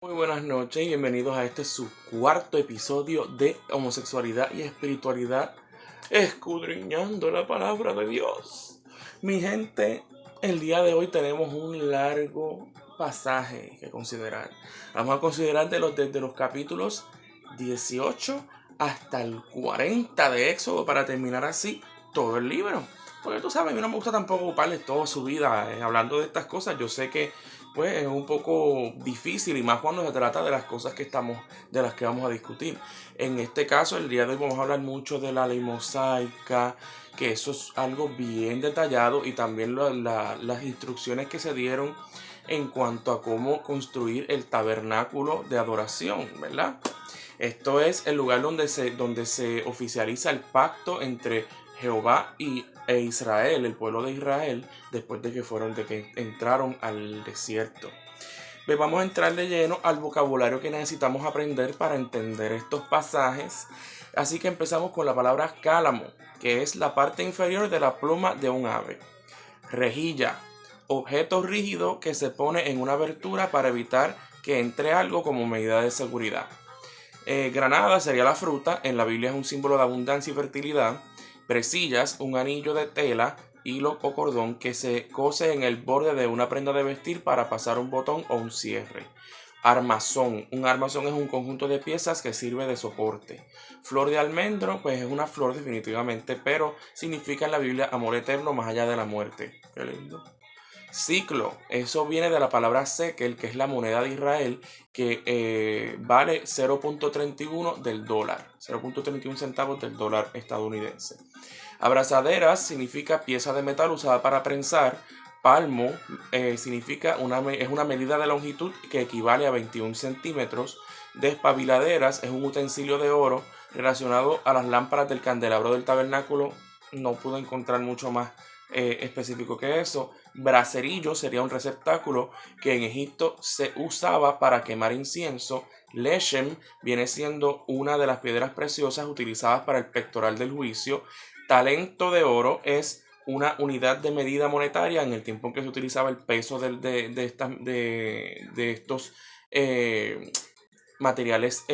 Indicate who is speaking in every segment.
Speaker 1: Muy buenas noches y bienvenidos a este su cuarto episodio de Homosexualidad y Espiritualidad, escudriñando la palabra de Dios. Mi gente, el día de hoy tenemos un largo pasaje que considerar. Vamos a considerar desde los capítulos 18 hasta el 40 de Éxodo para terminar así todo el libro. Porque tú sabes, a mí no me gusta tampoco ocuparles toda su vida hablando de estas cosas. Yo sé que pues es un poco difícil y más cuando se trata de las cosas de las que vamos a discutir. En este caso, el día de hoy vamos a hablar mucho de la ley mosaica, que eso es algo bien detallado, y también las instrucciones que se dieron en cuanto a cómo construir el tabernáculo de adoración, ¿verdad? Esto es el lugar donde se oficializa el pacto entre Jehová e Israel, el pueblo de Israel, después de que entraron al desierto. Pues vamos a entrar de lleno al vocabulario que necesitamos aprender para entender estos pasajes. Así que empezamos con la palabra cálamo, que es la parte inferior de la pluma de un ave. Rejilla, objeto rígido que se pone en una abertura para evitar que entre algo como medida de seguridad. Granada sería la fruta, en la Biblia es un símbolo de abundancia y fertilidad. Presillas, un anillo de tela, hilo o cordón que se cose en el borde de una prenda de vestir para pasar un botón o un cierre. Armazón. Un armazón es un conjunto de piezas que sirve de soporte. Flor de almendro, pues es una flor definitivamente, pero significa en la Biblia amor eterno más allá de la muerte. Qué lindo. Ciclo, eso viene de la palabra sekel, que es la moneda de Israel, que vale 0.31 del dólar, 0.31 centavos del dólar estadounidense. Abrazaderas significa pieza de metal usada para prensar. Palmo significa es una medida de longitud que equivale a 21 centímetros. Despabiladeras es un utensilio de oro relacionado a las lámparas del candelabro del tabernáculo. No pude encontrar mucho más específico que eso. Bracerillo sería un receptáculo que en Egipto se usaba para quemar incienso. Leshem viene siendo una de las piedras preciosas utilizadas para el pectoral del juicio. Talento de oro es una unidad de medida monetaria en el tiempo en que se utilizaba el peso de estos materiales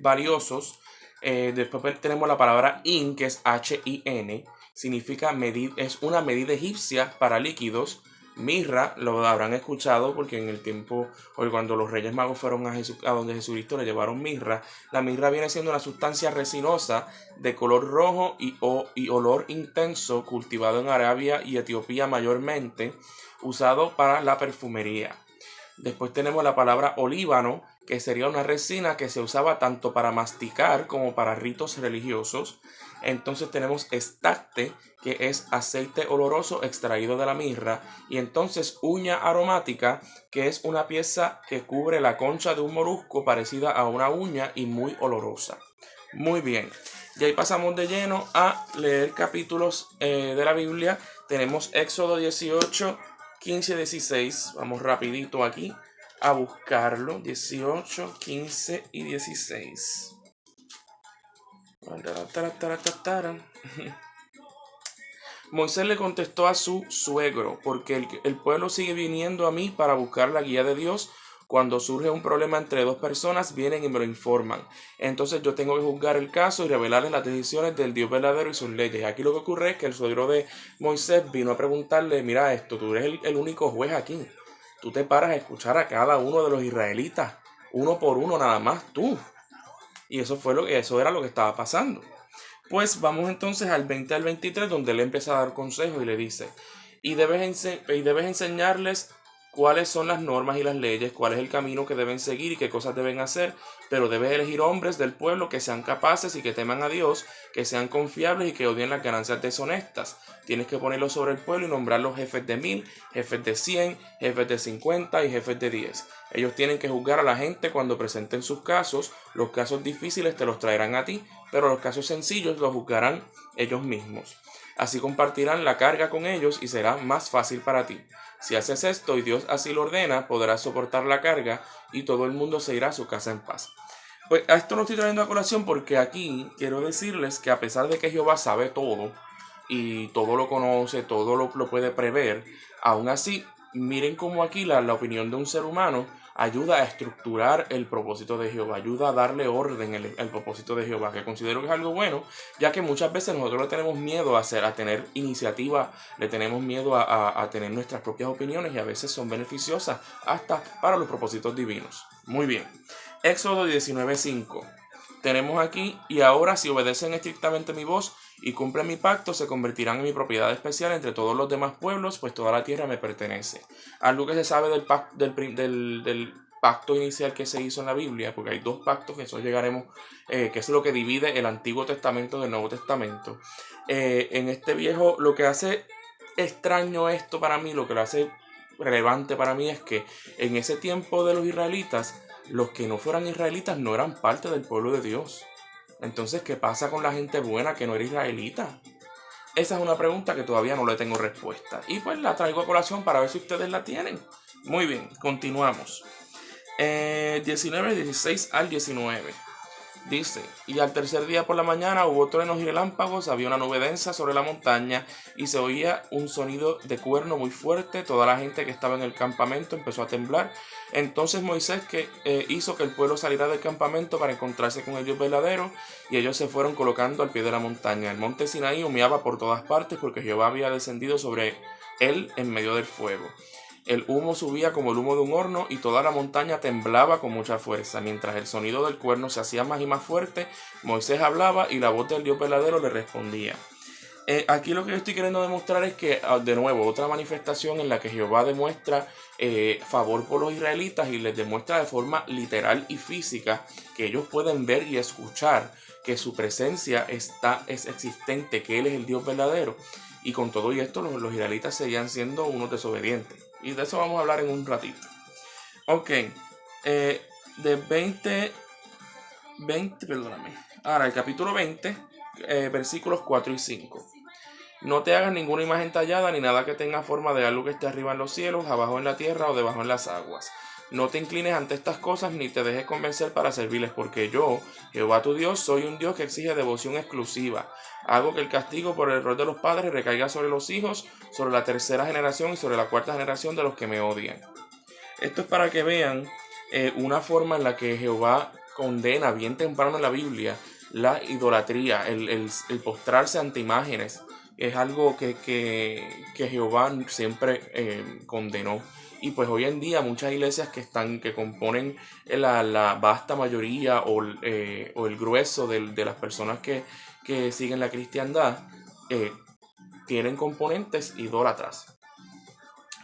Speaker 1: valiosos. Después tenemos la palabra in, que es H-I-N, significa es una medida egipcia para líquidos. Mirra, lo habrán escuchado porque en el tiempo, hoy cuando los Reyes Magos fueron a donde Jesucristo le llevaron mirra. La mirra viene siendo una sustancia resinosa de color rojo y olor intenso, cultivado en Arabia y Etiopía mayormente, usado para la perfumería. Después tenemos la palabra olíbano, que sería una resina que se usaba tanto para masticar como para ritos religiosos. Entonces tenemos estacte, que es aceite oloroso extraído de la mirra. Y entonces uña aromática, que es una pieza que cubre la concha de un molusco parecida a una uña y muy olorosa. Muy bien, y ahí pasamos de lleno a leer capítulos de la Biblia. Tenemos Éxodo 18, 15 y 16. Vamos rapidito aquí a buscarlo. 18, 15 y 16. Moisés le contestó a su suegro, porque el pueblo sigue viniendo a mí para buscar la guía de Dios. Cuando surge un problema entre dos personas, vienen y me lo informan. Entonces yo tengo que juzgar el caso y revelarles las decisiones del Dios verdadero y sus leyes. Aquí lo que ocurre es que el suegro de Moisés vino a preguntarle: mira esto, tú eres el único juez aquí. Tú te paras a escuchar a cada uno de los israelitas, uno por uno nada más tú. Y eso era lo que estaba pasando. Pues vamos entonces al 20 al 23, donde él empieza a dar consejos y le dice: y debes enseñarles cuáles son las normas y las leyes, cuál es el camino que deben seguir y qué cosas deben hacer, pero debes elegir hombres del pueblo que sean capaces y que teman a Dios, que sean confiables y que odien las ganancias deshonestas. Tienes que ponerlos sobre el pueblo y nombrar los jefes de 1000, jefes de 100, jefes de 50 y jefes de 10. Ellos tienen que juzgar a la gente cuando presenten sus casos. Los casos difíciles te los traerán a ti, pero los casos sencillos los juzgarán ellos mismos. Así compartirán la carga con ellos y será más fácil para ti. Si haces esto y Dios así lo ordena, podrás soportar la carga y todo el mundo se irá a su casa en paz. Pues a esto no estoy trayendo a colación porque aquí quiero decirles que a pesar de que Jehová sabe todo y todo lo conoce, todo lo puede prever, aún así, miren cómo aquí la opinión de un ser humano ayuda a estructurar el propósito de Jehová, ayuda a darle orden al propósito de Jehová, que considero que es algo bueno, ya que muchas veces nosotros le tenemos miedo a tener iniciativa, le tenemos miedo a tener nuestras propias opiniones, y a veces son beneficiosas hasta para los propósitos divinos. Muy bien. Éxodo 19:5. Tenemos aquí: y ahora, si obedecen estrictamente mi voz y cumplen mi pacto, se convertirán en mi propiedad especial entre todos los demás pueblos, pues toda la tierra me pertenece. Algo que se sabe del pacto inicial que se hizo en la Biblia, porque hay dos pactos, que eso llegaremos, que es lo que divide el Antiguo Testamento del Nuevo Testamento. En este viejo, lo que hace extraño esto para mí, lo que lo hace relevante para mí, es que en ese tiempo de los israelitas, los que no fueran israelitas no eran parte del pueblo de Dios. Entonces, ¿qué pasa con la gente buena que no era israelita? Esa es una pregunta que todavía no le tengo respuesta. Y pues la traigo a colación para ver si ustedes la tienen. Muy bien, continuamos. 19, 16 al 19. Dice: y al tercer día por la mañana hubo truenos y relámpagos, había una nube densa sobre la montaña y se oía un sonido de cuerno muy fuerte. Toda la gente que estaba en el campamento empezó a temblar. Entonces Moisés hizo que el pueblo saliera del campamento para encontrarse con el Dios verdadero, y ellos se fueron colocando al pie de la montaña. El monte Sinaí humeaba por todas partes, porque Jehová había descendido sobre él en medio del fuego. El humo subía como el humo de un horno, y toda la montaña temblaba con mucha fuerza. Mientras el sonido del cuerno se hacía más y más fuerte, Moisés hablaba y la voz del Dios verdadero le respondía. Aquí lo que yo estoy queriendo demostrar es que, de nuevo, otra manifestación en la que Jehová demuestra favor por los israelitas, y les demuestra de forma literal y física que ellos pueden ver y escuchar que su presencia es existente, que Él es el Dios verdadero. Y con todo y esto, los israelitas seguían siendo unos desobedientes. Y de eso vamos a hablar en un ratito. Ok. De 20, perdóname. Ahora, el capítulo 20, versículos 4 y 5. No te hagas ninguna imagen tallada, ni nada que tenga forma de algo que esté arriba en los cielos, abajo en la tierra o debajo en las aguas. No te inclines ante estas cosas, ni te dejes convencer para servirles, porque yo, Jehová tu Dios, soy un Dios que exige devoción exclusiva. Hago que el castigo por el error de los padres recaiga sobre los hijos, sobre la tercera generación y sobre la cuarta generación de los que me odian. Esto es para que vean una forma en la que Jehová condena bien temprano en la Biblia la idolatría, el postrarse ante imágenes. Es algo que Jehová siempre condenó. Y pues hoy en día muchas iglesias que componen la vasta mayoría o el grueso de las personas que siguen la cristiandad, tienen componentes idólatras.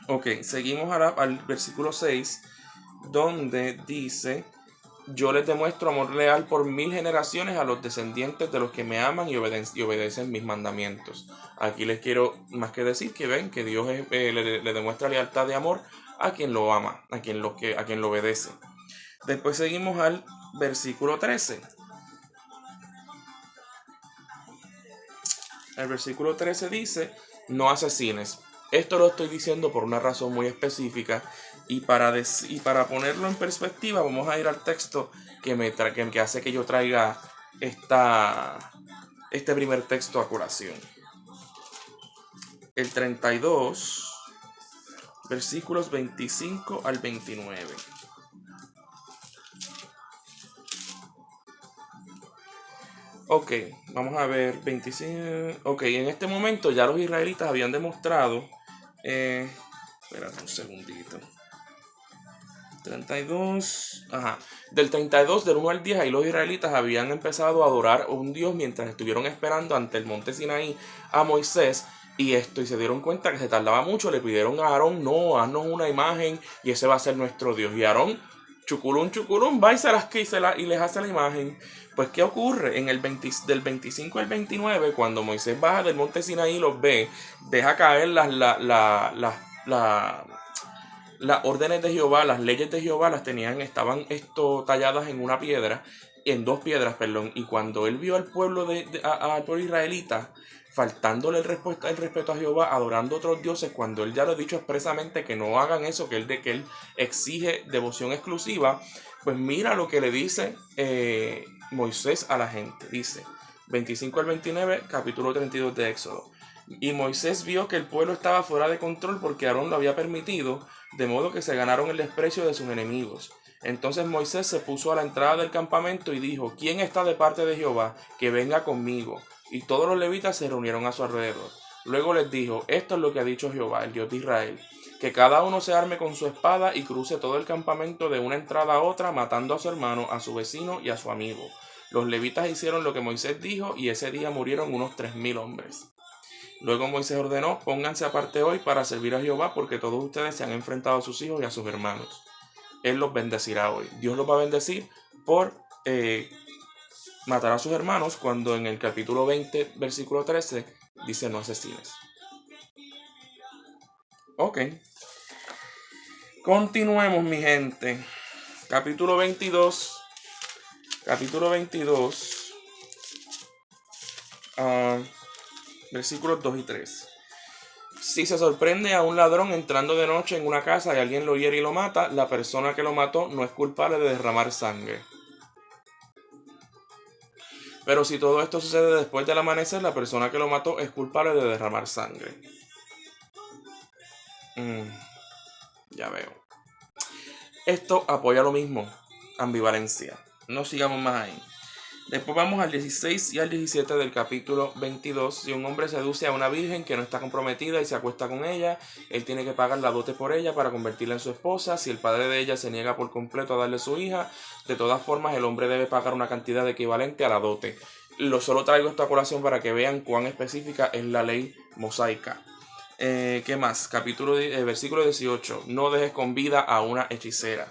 Speaker 1: Ok, seguimos ahora al versículo 6, donde dice: yo les demuestro amor leal por 1000 generaciones a los descendientes de los que me aman y obedecen mis mandamientos. Aquí les quiero más que decir que ven que Dios le demuestra lealtad de amor a quien lo ama, a quien lo obedece. Después seguimos al versículo 13. El versículo 13 dice: no asesines. Esto lo estoy diciendo por una razón muy específica, y para ponerlo en perspectiva vamos a ir al texto que hace que yo traiga este primer texto a colación. El 32, versículos 25 al 29. Ok, vamos a ver, 25. Ok, en este momento ya los israelitas habían demostrado. Espérate un segundito. 32. Ajá. Del 32, del 1 al 10, ahí los israelitas habían empezado a adorar a un Dios mientras estuvieron esperando ante el monte Sinaí a Moisés. Y se dieron cuenta que se tardaba mucho. Le pidieron a Aarón: no, haznos una imagen y ese va a ser nuestro Dios. Y Aarón, chuculún, va y les hace la imagen. Pues, ¿qué ocurre? Del 25 al 29, cuando Moisés baja del monte Sinaí y los ve, deja caer las órdenes de Jehová, las leyes de Jehová estaban talladas en una piedra, en dos piedras, perdón. Y cuando él vio al pueblo al pueblo israelita faltándole el respeto a Jehová, adorando a otros dioses, cuando él ya lo ha dicho expresamente que no hagan eso, que él exige devoción exclusiva, pues mira lo que le dice Moisés a la gente. Dice 25 al 29, capítulo 32 de Éxodo: y Moisés vio que el pueblo estaba fuera de control porque Aarón lo había permitido. de modo que se ganaron el desprecio de sus enemigos. Entonces Moisés se puso a la entrada del campamento y dijo: ¿Quién está de parte de Jehová? Que venga conmigo. Y todos los levitas se reunieron a su alrededor. Luego les dijo: Esto es lo que ha dicho Jehová, el Dios de Israel: que cada uno se arme con su espada y cruce todo el campamento de una entrada a otra, matando a su hermano, a su vecino y a su amigo. Los levitas hicieron lo que Moisés dijo, y ese día murieron unos 3000 hombres. Luego Moisés ordenó: Pónganse aparte hoy para servir a Jehová, porque todos ustedes se han enfrentado a sus hijos y a sus hermanos. Él los bendecirá hoy. Dios los va a bendecir por matar a sus hermanos, cuando en el capítulo 20, versículo 13, dice: no asesines. Ok. Continuemos, mi gente. Capítulo 22. Versículos 2 y 3. Si se sorprende a un ladrón entrando de noche en una casa y alguien lo hiere y lo mata, la persona que lo mató no es culpable de derramar sangre. Pero si todo esto sucede después del amanecer, la persona que lo mató es culpable de derramar sangre. Ya veo. Esto apoya lo mismo, ambivalencia. No sigamos más ahí. Después vamos al 16 y al 17 del capítulo 22. Si un hombre seduce a una virgen que no está comprometida y se acuesta con ella, él tiene que pagar la dote por ella para convertirla en su esposa. Si el padre de ella se niega por completo a darle su hija, de todas formas el hombre debe pagar una cantidad equivalente a la dote. Solo traigo esta colación para que vean cuán específica es la ley mosaica. ¿Qué más? Versículo 18. No dejes con vida a una hechicera.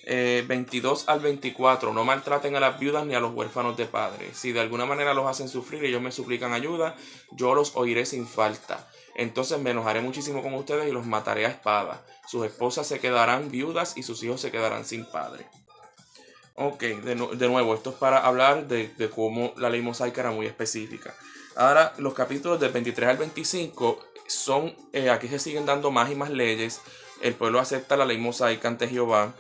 Speaker 1: 22 al 24. No maltraten a las viudas ni a los huérfanos de padre. Si de alguna manera los hacen sufrir y ellos me suplican ayuda, yo los oiré sin falta. Entonces me enojaré muchísimo con ustedes y los mataré a espada. Sus esposas se quedarán viudas y sus hijos se quedarán sin padre. Ok, de nuevo, esto es para hablar de cómo la ley mosaica era muy específica. Ahora, los capítulos del 23 al 25 son, aquí se siguen dando más y más leyes. El pueblo acepta la ley mosaica ante Jehová.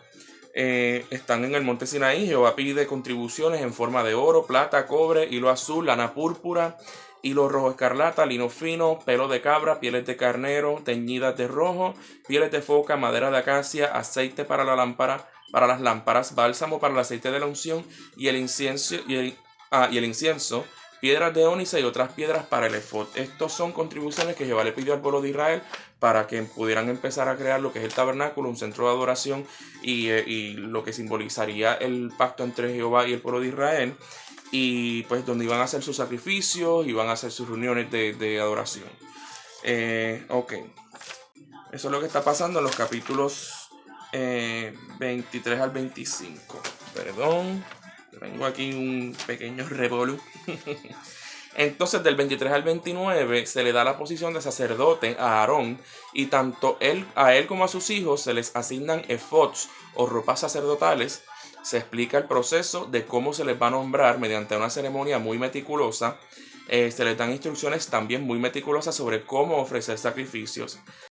Speaker 1: Están en el monte Sinaí. Jehová pide contribuciones en forma de oro, plata, cobre, hilo azul, lana púrpura, hilo rojo escarlata, lino fino, pelo de cabra, pieles de carnero teñidas de rojo, pieles de foca, madera de acacia, aceite para la lámpara, para las lámparas, bálsamo para el aceite de la unción y el incienso, piedras de ónice y otras piedras para el efod. Estos son contribuciones que Jehová le pidió al pueblo de Israel para que pudieran empezar a crear lo que es el tabernáculo, un centro de adoración y lo que simbolizaría el pacto entre Jehová y el pueblo de Israel, y pues donde iban a hacer sus sacrificios, iban a hacer sus reuniones de adoración. Ok, eso es lo que está pasando en los capítulos 23 al 25. Perdón, tengo aquí un pequeño revolú. Entonces del 23 al 29 se le da la posición de sacerdote a Aarón, y tanto a él como a sus hijos se les asignan efods o ropas sacerdotales. Se explica el proceso de cómo se les va a nombrar mediante una ceremonia muy meticulosa. Se les dan instrucciones también muy meticulosas sobre cómo ofrecer sacrificios.